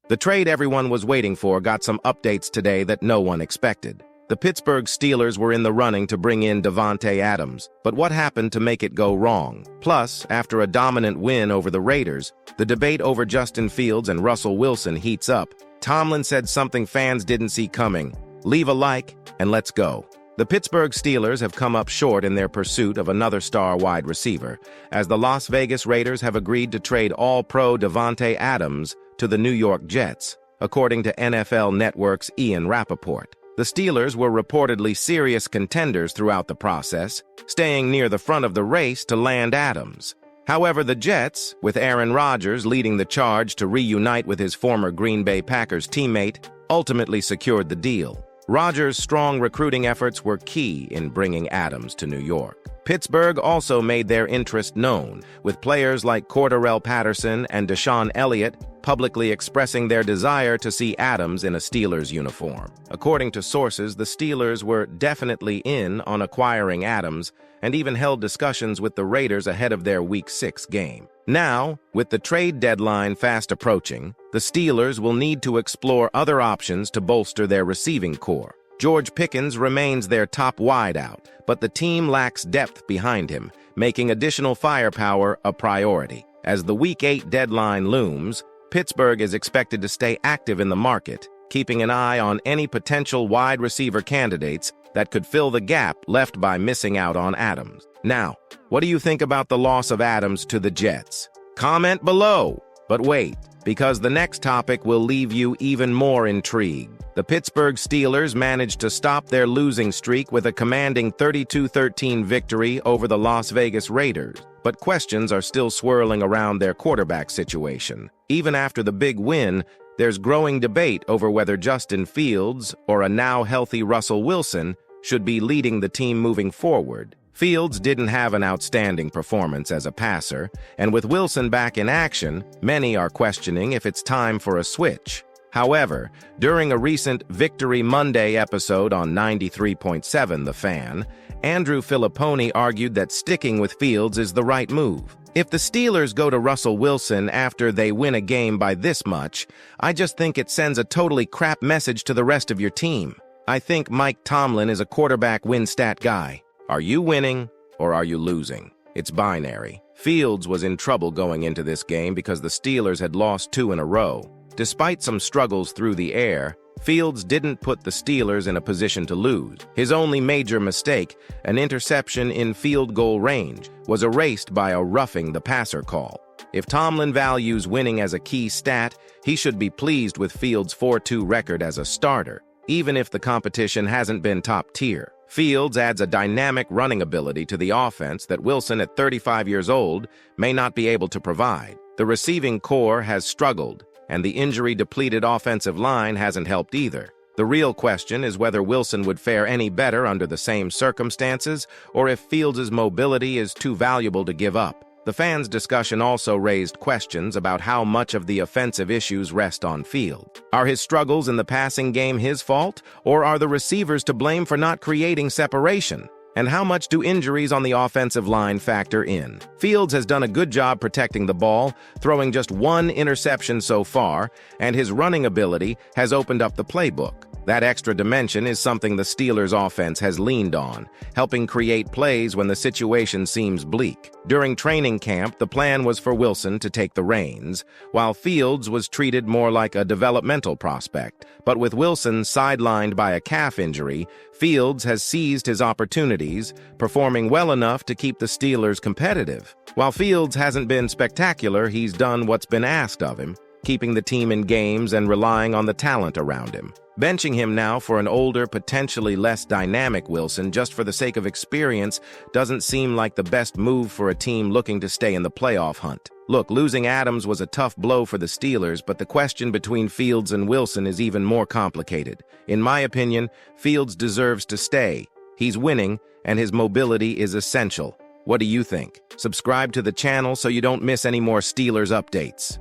The trade everyone was waiting for got some updates today that no one expected. The Pittsburgh Steelers were in the running to bring in Devonte Adams, but what happened to make it go wrong? Plus, after a dominant win over the Raiders, the debate over Justin Fields and Russell Wilson heats up. Tomlin said something fans didn't see coming. Leave a like, and let's go. The Pittsburgh Steelers have come up short in their pursuit of another star wide receiver, as the Las Vegas Raiders have agreed to trade All-Pro Devonte Adams to the New York Jets, according to NFL Network's Ian Rappaport. The Steelers were reportedly serious contenders throughout the process, staying near the front of the race to land Adams. However, the Jets, with Aaron Rodgers leading the charge to reunite with his former Green Bay Packers teammate, ultimately secured the deal. Rodgers' strong recruiting efforts were key in bringing Adams to New York. Pittsburgh also made their interest known, with players like Cordarrelle Patterson and Deshaun Elliott publicly expressing their desire to see Adams in a Steelers uniform. According to sources, the Steelers were definitely in on acquiring Adams and even held discussions with the Raiders ahead of their Week 6 game. Now, with the trade deadline fast approaching, the Steelers will need to explore other options to bolster their receiving core. George Pickens remains their top wideout, but the team lacks depth behind him, making additional firepower a priority. As the Week 8 deadline looms, Pittsburgh is expected to stay active in the market, keeping an eye on any potential wide receiver candidates that could fill the gap left by missing out on Adams. Now, what do you think about the loss of Adams to the Jets? Comment below. But wait, because the next topic will leave you even more intrigued. The Pittsburgh Steelers managed to stop their losing streak with a commanding 32-13 victory over the Las Vegas Raiders. But questions are still swirling around their quarterback situation. Even after the big win, there's growing debate over whether Justin Fields or a now healthy Russell Wilson should be leading the team moving forward. Fields didn't have an outstanding performance as a passer, and with Wilson back in action, many are questioning if it's time for a switch. However, during a recent Victory Monday episode on 93.7 The Fan, Andrew Filipponi argued that sticking with Fields is the right move. If the Steelers go to Russell Wilson after they win a game by this much, I just think it sends a totally crap message to the rest of your team. I think Mike Tomlin is a quarterback win stat guy. Are you winning or are you losing? It's binary. Fields was in trouble going into this game because the Steelers had lost 2 in a row. Despite some struggles through the air, Fields didn't put the Steelers in a position to lose. His only major mistake, an interception in field goal range, was erased by a roughing the passer call. If Tomlin values winning as a key stat, he should be pleased with Fields' 4-2 record as a starter, even if the competition hasn't been top tier. Fields adds a dynamic running ability to the offense that Wilson, at 35 years old, may not be able to provide. The receiving core has struggled, and the injury-depleted offensive line hasn't helped either. The real question is whether Wilson would fare any better under the same circumstances, or if Fields' mobility is too valuable to give up. The fans' discussion also raised questions about how much of the offensive issues rest on Field. Are his struggles in the passing game his fault, or are the receivers to blame for not creating separation? And how much do injuries on the offensive line factor in? Fields has done a good job protecting the ball, throwing just 1 interception so far, and his running ability has opened up the playbook. That extra dimension is something the Steelers' offense has leaned on, helping create plays when the situation seems bleak. During training camp, the plan was for Wilson to take the reins, while Fields was treated more like a developmental prospect. But with Wilson sidelined by a calf injury, Fields has seized his opportunities, performing well enough to keep the Steelers competitive. While Fields hasn't been spectacular, he's done what's been asked of him, keeping the team in games and relying on the talent around him. Benching him now for an older, potentially less dynamic Wilson just for the sake of experience doesn't seem like the best move for a team looking to stay in the playoff hunt. Look, losing Adams was a tough blow for the Steelers, but the question between Fields and Wilson is even more complicated. In my opinion, Fields deserves to stay. He's winning, and his mobility is essential. What do you think? Subscribe to the channel so you don't miss any more Steelers updates.